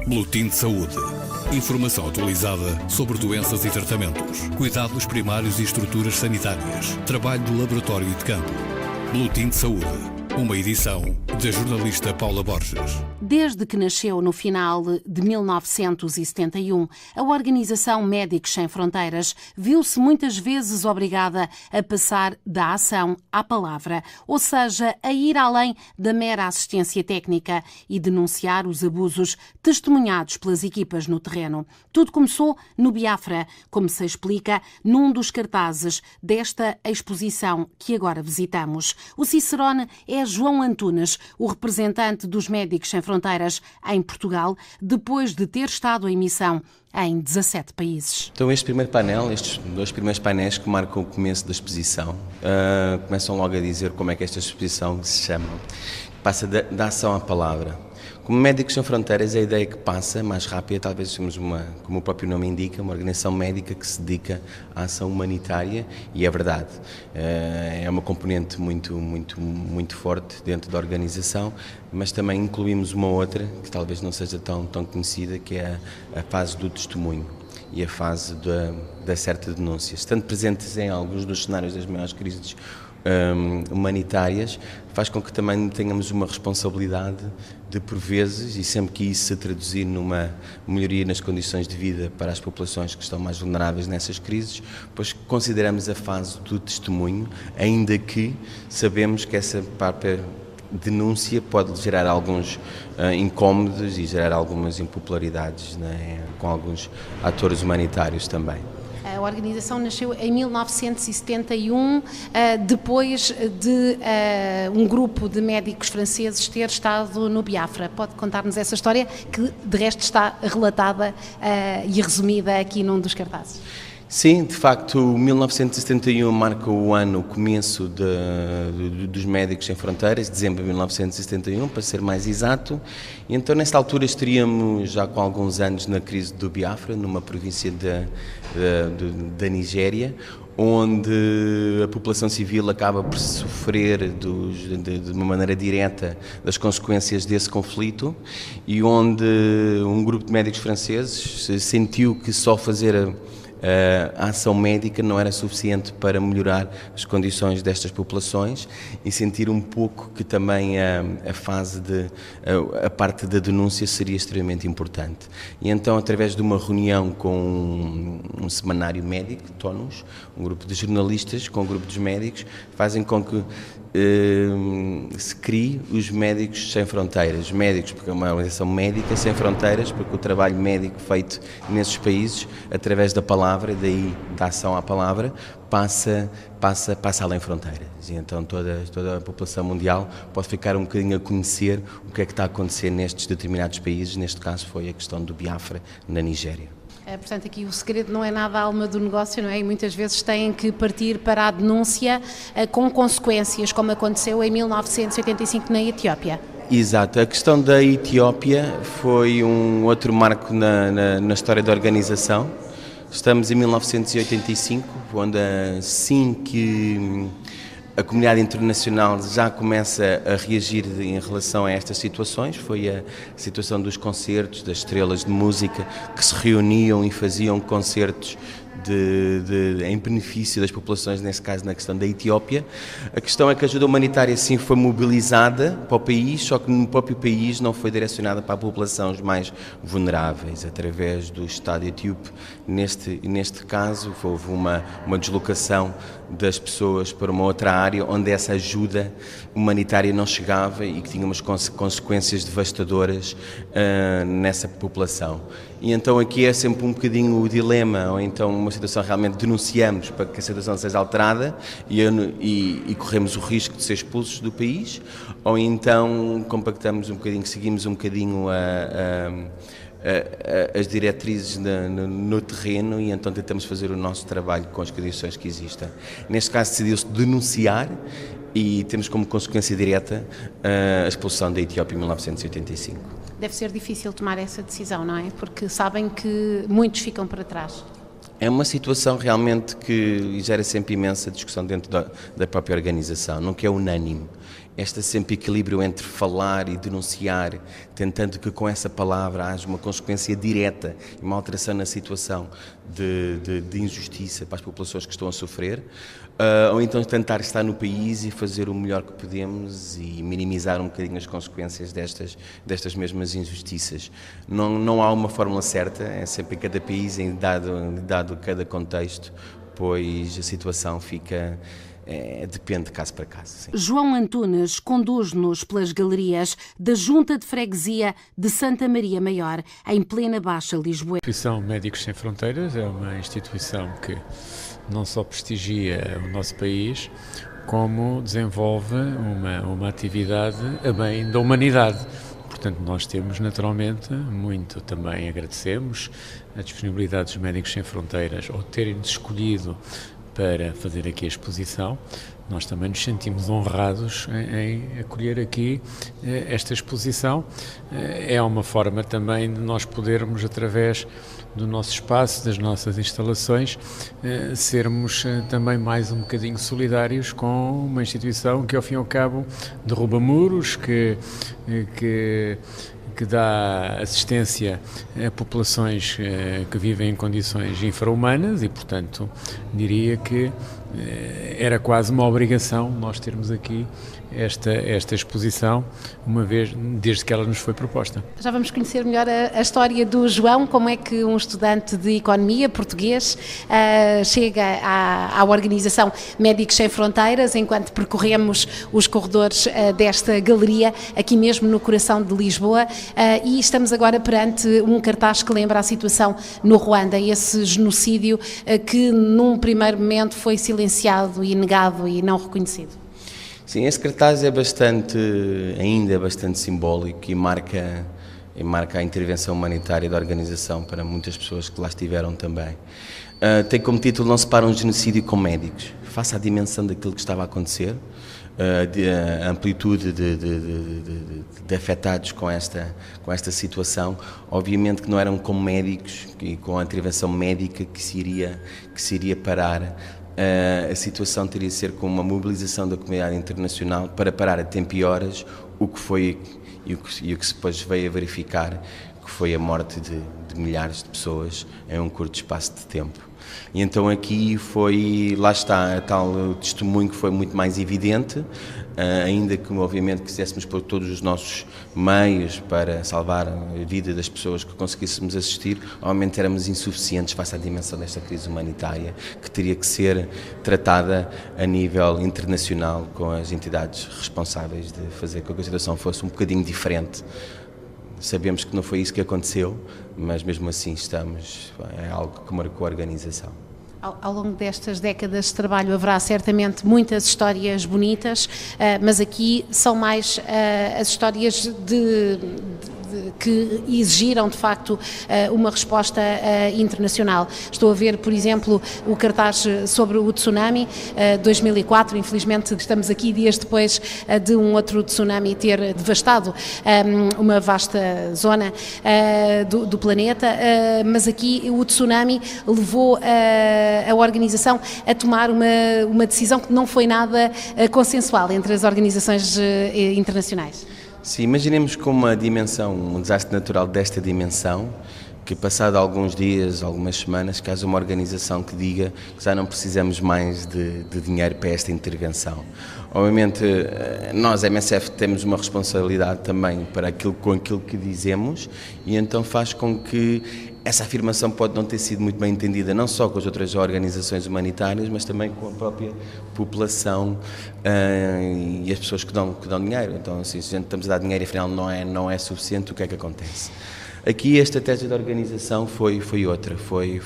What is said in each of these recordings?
Boletim de Saúde. Informação atualizada sobre doenças e tratamentos, cuidados primários e estruturas sanitárias, trabalho de laboratório e de campo. Boletim de Saúde. Uma edição da jornalista Paula Borges. Desde que nasceu no final de 1971, a Organização Médicos Sem Fronteiras viu-se muitas vezes obrigada a passar da ação à palavra, ou seja, a ir além da mera assistência técnica e denunciar os abusos testemunhados pelas equipas no terreno. Tudo começou no Biafra, como se explica num dos cartazes desta exposição que agora visitamos. O cicerone é João Antunes, o representante dos Médicos Sem Fronteiras em Portugal, depois de ter estado em missão em 17 países. Então estes dois primeiros painéis que marcam o começo da exposição, começam logo a dizer como é que esta exposição se chama. Passa da ação à palavra. Como Médicos Sem Fronteiras, a ideia que passa, mais rápida, talvez somos como o próprio nome indica, uma organização médica que se dedica à ação humanitária, e é verdade, é uma componente muito forte dentro da organização, mas também incluímos uma outra, que talvez não seja tão conhecida, que é a fase do testemunho e a fase da certa denúncia. Estando presentes em alguns dos cenários das maiores crises humanitárias, faz com que também tenhamos uma responsabilidade de, por vezes, e sempre que isso se traduzir numa melhoria nas condições de vida para as populações que estão mais vulneráveis nessas crises, pois consideramos a fase do testemunho, ainda que sabemos que essa própria denúncia pode gerar alguns incómodos e gerar algumas impopularidades, né, com alguns atores humanitários também. A organização nasceu em 1971, depois de um grupo de médicos franceses ter estado no Biafra. Pode contar-nos essa história, que de resto está relatada e resumida aqui num dos cartazes? Sim, de facto, 1971 marca o ano, o começo dos Médicos Sem Fronteiras, dezembro de 1971, para ser mais exato. E então, nesta altura, estaríamos já com alguns anos na crise do Biafra, numa província da Nigéria, onde a população civil acaba por sofrer de uma maneira direta das consequências desse conflito, e onde um grupo de médicos franceses sentiu que só fazer a ação médica não era suficiente para melhorar as condições destas populações, e sentir um pouco que também a parte da denúncia seria extremamente importante. E então, através de uma reunião com um semanário médico, TONUS, um grupo de jornalistas com um grupo dos médicos, fazem com que se crie os Médicos Sem Fronteiras. Médicos, porque é uma organização médica sem fronteiras, porque o trabalho médico feito nesses países, através da palavra, daí da ação à palavra, passa além fronteiras. E então toda a população mundial pode ficar um bocadinho a conhecer o que é que está a acontecer nestes determinados países. Neste caso foi a questão do Biafra, na Nigéria. Portanto, aqui o segredo não é nada a alma do negócio, não é? E muitas vezes têm que partir para a denúncia com consequências, como aconteceu em 1985 na Etiópia. Exato. A questão da Etiópia foi um outro marco na história da organização. Estamos em 1985, onde assim que a comunidade internacional já começa a reagir em relação a estas situações. Foi a situação dos concertos, das estrelas de música que se reuniam e faziam concertos em benefício das populações, nesse caso na questão da Etiópia. A questão é que a ajuda humanitária sim foi mobilizada para o país, só que no próprio país não foi direcionada para a população os mais vulneráveis, através do Estado etíope. Neste caso houve uma deslocação das pessoas para uma outra área onde essa ajuda humanitária não chegava e que tinha umas consequências devastadoras nessa população. E então aqui é sempre um bocadinho o dilema, ou então uma situação realmente denunciamos para que a situação seja alterada e corremos o risco de ser expulsos do país, ou então compactamos um bocadinho, seguimos um bocadinho as diretrizes no terreno, e então tentamos fazer o nosso trabalho com as condições que existem. Neste caso decidiu-se denunciar, e temos como consequência direta a expulsão da Etiópia em 1985. Deve ser difícil tomar essa decisão, não é? Porque sabem que muitos ficam para trás. É uma situação realmente que gera sempre imensa discussão dentro da própria organização, nunca é unânime. este sempre equilíbrio entre falar e denunciar, tentando que com essa palavra haja uma consequência direta e uma alteração na situação de injustiça para as populações que estão a sofrer, ou então tentar estar no país e fazer o melhor que podemos e minimizar um bocadinho as consequências destas mesmas injustiças. Não há uma fórmula certa, é sempre em cada país, dado cada contexto, pois a situação depende de caso para caso. Sim. João Antunes conduz-nos pelas galerias da Junta de Freguesia de Santa Maria Maior, em plena Baixa Lisboa. A instituição Médicos Sem Fronteiras é uma instituição que não só prestigia o nosso país, como desenvolve uma atividade a bem da humanidade. Portanto, nós temos naturalmente muito, também agradecemos a disponibilidade dos Médicos Sem Fronteiras ao terem-nos escolhido para fazer aqui a exposição. Nós também nos sentimos honrados em acolher aqui esta exposição. É uma forma também de nós podermos, através do nosso espaço, das nossas instalações, sermos também mais um bocadinho solidários com uma instituição que, ao fim e ao cabo, derruba muros, que dá assistência a populações que vivem em condições infra-humanas e, portanto, diria que era quase uma obrigação nós termos aqui esta exposição, uma vez, desde que ela nos foi proposta. Já vamos conhecer melhor a história do João, como é que um estudante de Economia português chega à organização Médicos Sem Fronteiras, enquanto percorremos os corredores desta galeria, aqui mesmo no coração de Lisboa, e estamos agora perante um cartaz que lembra a situação no Ruanda, esse genocídio que num primeiro momento foi silenciado e negado e não reconhecido. Sim, esse cartaz ainda é bastante simbólico e marca a intervenção humanitária da organização para muitas pessoas que lá estiveram também. Tem como título "Não se para um genocídio com médicos", face à dimensão daquilo que estava a acontecer, a amplitude de afetados com esta situação. Obviamente que não eram como médicos e com a intervenção médica que se iria parar. A situação teria de ser com uma mobilização da comunidade internacional para parar a tempo e horas o que foi e o que depois veio a verificar, que foi a morte de milhares de pessoas em um curto espaço de tempo. E então aqui lá está, tal testemunho que foi muito mais evidente, ainda que obviamente quiséssemos pôr todos os nossos meios para salvar a vida das pessoas que conseguíssemos assistir, obviamente éramos insuficientes face à dimensão desta crise humanitária, que teria que ser tratada a nível internacional com as entidades responsáveis de fazer com que a situação fosse um bocadinho diferente. Sabemos que não foi isso que aconteceu, mas mesmo assim é algo que marcou a organização. Ao longo destas décadas de trabalho haverá certamente muitas histórias bonitas, mas aqui são mais as histórias que exigiram de facto uma resposta internacional. Estou a ver, por exemplo, o cartaz sobre o tsunami 2004, infelizmente estamos aqui dias depois de um outro tsunami ter devastado uma vasta zona do planeta, mas aqui o tsunami levou a organização a tomar uma decisão que não foi nada consensual entre as organizações internacionais. Sim, imaginemos com um desastre natural desta dimensão, que passado alguns dias, algumas semanas, que haja uma organização que diga que já não precisamos mais de dinheiro para esta intervenção. Obviamente, nós, MSF, temos uma responsabilidade também com aquilo que dizemos, e então faz com que essa afirmação pode não ter sido muito bem entendida, não só com as outras organizações humanitárias, mas também com a própria população e as pessoas que dão dinheiro. Então, se a gente estamos a dar dinheiro e afinal não é suficiente, o que é que acontece? Aqui a estratégia da organização foi outra, foi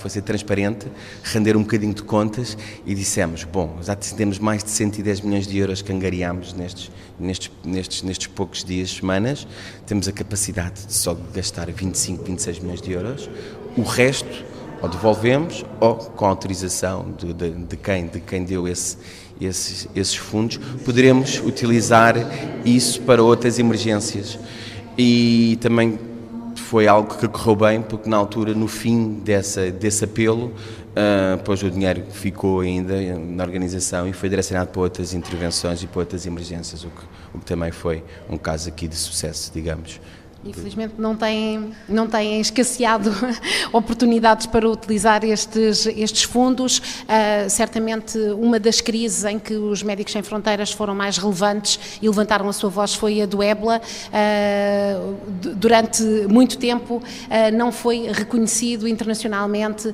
ser transparente, render um bocadinho de contas e dissemos, já temos mais de 110 milhões de euros que angariámos nestes poucos dias, semanas, temos a capacidade de só gastar 25, 26 milhões de euros, o resto ou devolvemos ou com autorização de quem deu esses fundos, poderemos utilizar isso para outras emergências. E também foi algo que correu bem, porque na altura, no fim desse apelo, depois o dinheiro ficou ainda na organização e foi direcionado para outras intervenções e para outras emergências, o que também foi um caso aqui de sucesso, digamos. Infelizmente não têm escasseado oportunidades para utilizar estes fundos. Certamente uma das crises em que os Médicos Sem Fronteiras foram mais relevantes e levantaram a sua voz foi a do ébola. Durante muito tempo não foi reconhecido internacionalmente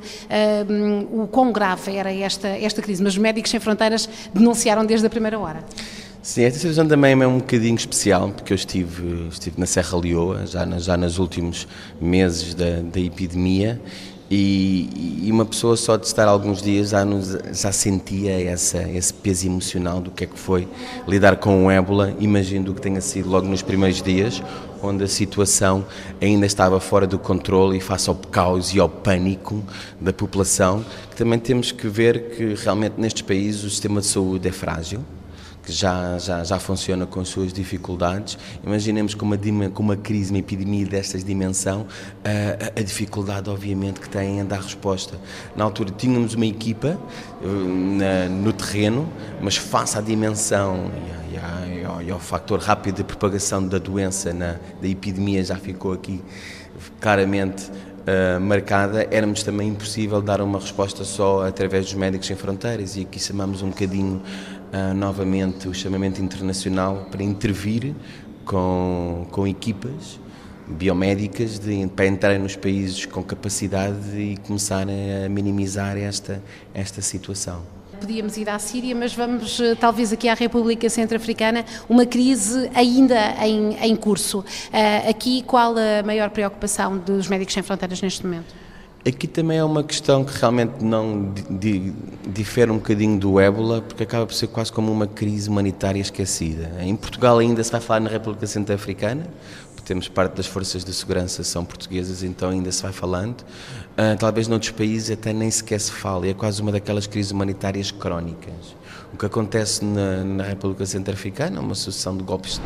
o quão grave era esta crise, mas os Médicos Sem Fronteiras denunciaram desde a primeira hora. Sim, esta situação também é um bocadinho especial, porque eu estive na Serra Leoa, já nos últimos meses da epidemia, e uma pessoa só de estar alguns dias já sentia esse peso emocional do que é que foi lidar com o ébola. Imagino que tenha sido logo nos primeiros dias, onde a situação ainda estava fora do controle e face ao caos e ao pânico da população, que também temos que ver que realmente nestes países o sistema de saúde é frágil, que já funciona com as suas dificuldades. Imaginemos com uma crise, uma epidemia destas dimensão, a dificuldade obviamente que tem em dar resposta. Na altura tínhamos uma equipa no terreno, mas face à dimensão e ao fator rápido de propagação da doença, da epidemia, já ficou aqui claramente marcada, éramos também impossível dar uma resposta só através dos Médicos Sem Fronteiras, e aqui chamamos um bocadinho novamente o chamamento internacional para intervir com equipas biomédicas para entrarem nos países com capacidade e começarem a minimizar esta situação. Podíamos ir à Síria, mas vamos talvez aqui à República Centro-Africana, uma crise ainda em curso. Aqui, qual a maior preocupação dos Médicos Sem Fronteiras neste momento? Aqui também é uma questão que realmente não difere um bocadinho do ébola, porque acaba por ser quase como uma crise humanitária esquecida. Em Portugal ainda se vai falar na República Centro-Africana, temos parte das forças de segurança são portuguesas, então ainda se vai falando. Talvez noutros países até nem sequer se fala, é quase uma daquelas crises humanitárias crónicas. O que acontece na República Centro-Africana é uma sucessão de golpes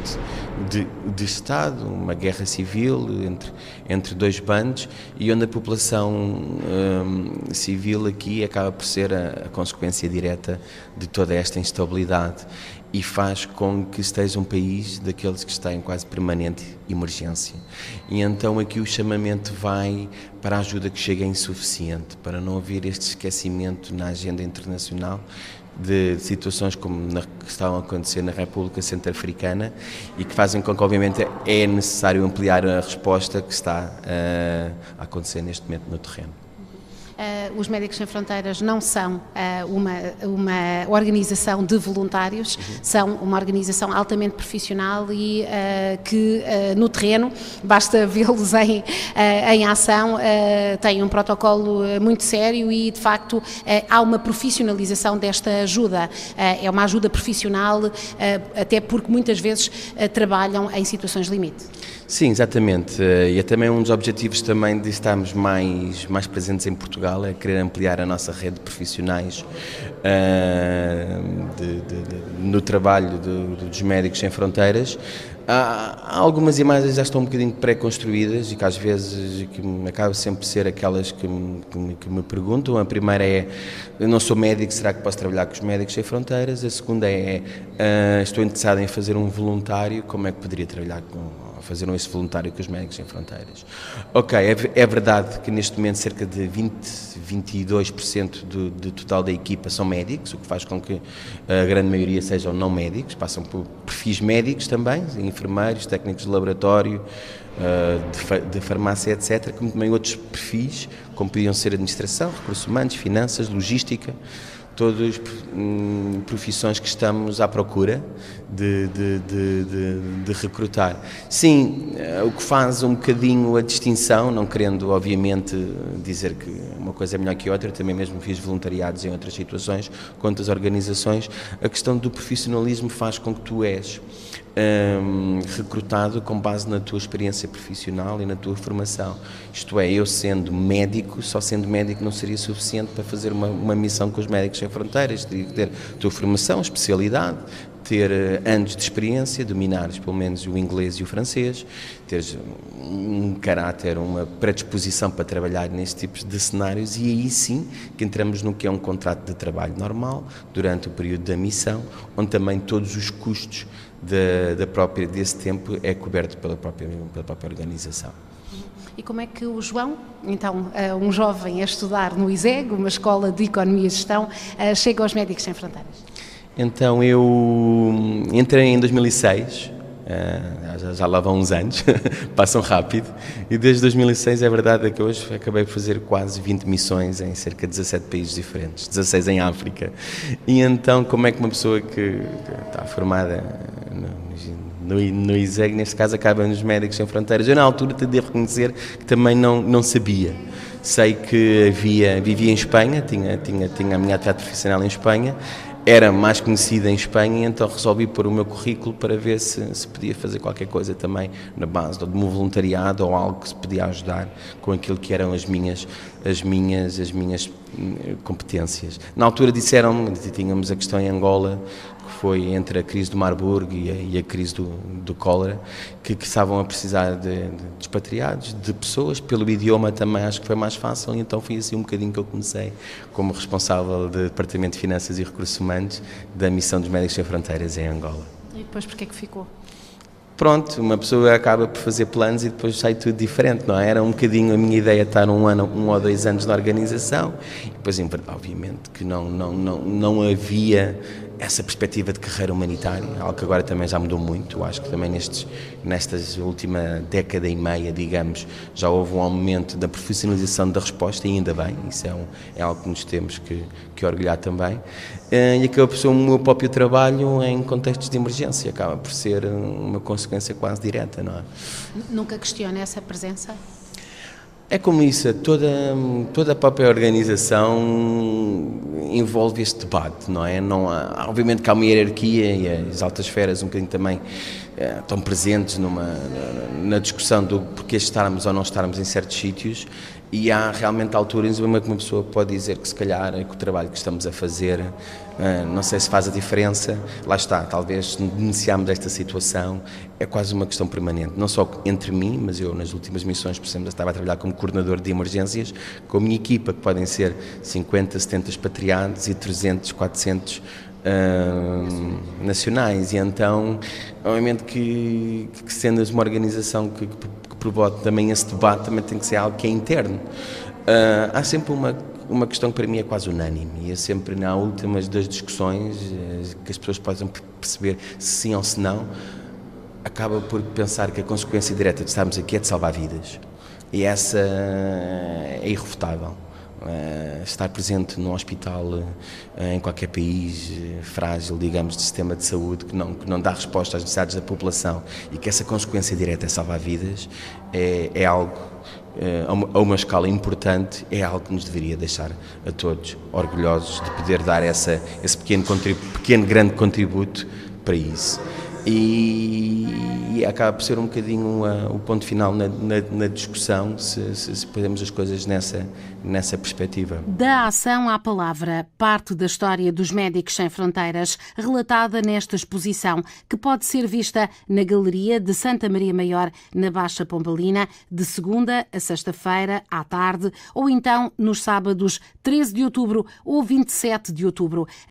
de Estado, uma guerra civil entre dois bandos, e onde a população civil aqui acaba por ser a consequência direta de toda esta instabilidade, e faz com que esteja um país daqueles que está em quase permanente emergência. E então aqui o chamamento vai para a ajuda que chega insuficiente, para não haver este esquecimento na agenda internacional de situações como que estão a acontecer na República Centro-Africana, e que fazem com que obviamente é necessário ampliar a resposta que está a acontecer neste momento no terreno. Os Médicos Sem Fronteiras não são uma organização de voluntários, são uma organização altamente profissional e que no terreno, basta vê-los em ação, têm um protocolo muito sério e de facto há uma profissionalização desta ajuda. É uma ajuda profissional, até porque muitas vezes trabalham em situações limite. Sim, exatamente, e é também um dos objetivos também de estarmos mais presentes em Portugal, é querer ampliar a nossa rede de profissionais no trabalho dos Médicos Sem Fronteiras. Há algumas imagens que já estão um bocadinho pré-construídas e que às vezes acabam sempre por ser aquelas que me perguntam. A primeira é: eu não sou médico, será que posso trabalhar com os Médicos Sem Fronteiras? A segunda é: estou interessado em fazer um voluntário, como é que poderia trabalhar fazer esse voluntário com os Médicos Sem Fronteiras? Ok, é verdade que neste momento cerca de 22% do total da equipa são médicos, o que faz com que a grande maioria sejam não médicos, passam por perfis médicos também, enfermeiros, técnicos de laboratório, de farmácia, etc., como também outros perfis, como podiam ser administração, recursos humanos, finanças, logística, todas profissões que estamos à procura de recrutar. Sim, o que faz um bocadinho a distinção, não querendo obviamente dizer que uma coisa é melhor que outra, eu também mesmo fiz voluntariados em outras situações, com outras organizações, a questão do profissionalismo faz com que tu és recrutado com base na tua experiência profissional e na tua formação. Isto é, eu sendo médico, só sendo médico não seria suficiente para fazer uma missão com os Médicos Sem Fronteiras, teria que ter a tua formação, especialidade, ter anos de experiência, dominares pelo menos o inglês e o francês, teres um caráter, uma predisposição para trabalhar nestes tipos de cenários, e aí sim que entramos no que é um contrato de trabalho normal durante o período da missão, onde também todos os custos desse tempo é coberto pela própria organização. E como é que o João, então, um jovem a estudar no ISEG, uma escola de Economia e Gestão, chega aos Médicos Sem Fronteiras? Então eu entrei em 2006, já lá vão uns anos, passam rápido, e desde 2006 é verdade que hoje acabei por fazer quase 20 missões em cerca de 17 países diferentes, 16 em África. E então como é que uma pessoa que está formada no ISEG, neste caso, acaba nos Médicos Sem Fronteiras? Eu na altura devo reconhecer que também não sabia. Sei que vivia em Espanha, tinha a minha atividade profissional em Espanha, era mais conhecida em Espanha, então resolvi pôr o meu currículo para ver se podia fazer qualquer coisa também na base do meu voluntariado ou algo que se podia ajudar com aquilo que eram as minhas competências. Na altura disseram-me, tínhamos a questão em Angola, que foi entre a crise do Marburgo e a crise do cólera, que estavam a precisar de expatriados, de pessoas, pelo idioma também acho que foi mais fácil, e então foi assim um bocadinho que eu comecei como responsável do Departamento de Finanças e Recursos Humanos da Missão dos Médicos Sem Fronteiras em Angola. E depois porquê é que ficou? Pronto, uma pessoa acaba por fazer planos e depois sai tudo diferente, não é? Era um bocadinho a minha ideia estar um ou 2 anos na organização, e depois, obviamente, que não havia essa perspectiva de carreira humanitária, algo que agora também já mudou muito. Eu acho que também nestas última década e meia, digamos, já houve um aumento da profissionalização da resposta, e ainda bem, isso é algo que nos temos que orgulhar também. E acaba por ser o meu próprio trabalho em contextos de emergência, acaba por ser uma consequência quase direta, não é? Nunca questiona essa presença? É como isso, toda a própria organização envolve este debate, não é? Obviamente que há uma hierarquia, e as altas esferas um bocadinho também estão presentes na discussão do porquê estarmos ou não estarmos em certos sítios, e há realmente alturas em que uma pessoa pode dizer que se calhar que o trabalho que estamos a fazer não sei se faz a diferença. Lá está, talvez beneficiarmos desta situação, é quase uma questão permanente, não só entre mim, mas eu nas últimas missões, por exemplo, estava a trabalhar como coordenador de emergências com a minha equipa, que podem ser 50, 70 expatriados e 300, 400 nacionais, e então obviamente que sendo uma organização que provoca também esse debate, também tem que ser algo que é interno. Há sempre uma questão que para mim é quase unânime, e é sempre nas últimas das discussões que as pessoas possam perceber se sim ou se não, acaba por pensar que a consequência direta de estarmos aqui é de salvar vidas, e essa é irrefutável. Estar presente num hospital em qualquer país frágil, digamos, de sistema de saúde que não dá resposta às necessidades da população, e que essa consequência direta é salvar vidas, é algo, a uma escala importante, é algo que nos deveria deixar a todos orgulhosos de poder dar esse pequeno grande contributo para isso. E acaba por ser um bocadinho o ponto final na discussão, se podemos as coisas nessa perspectiva. Da ação à palavra, parte da história dos Médicos Sem Fronteiras, relatada nesta exposição, que pode ser vista na Galeria de Santa Maria Maior, na Baixa Pombalina, de segunda a sexta-feira, à tarde, ou então nos sábados 13 de outubro ou 27 de outubro.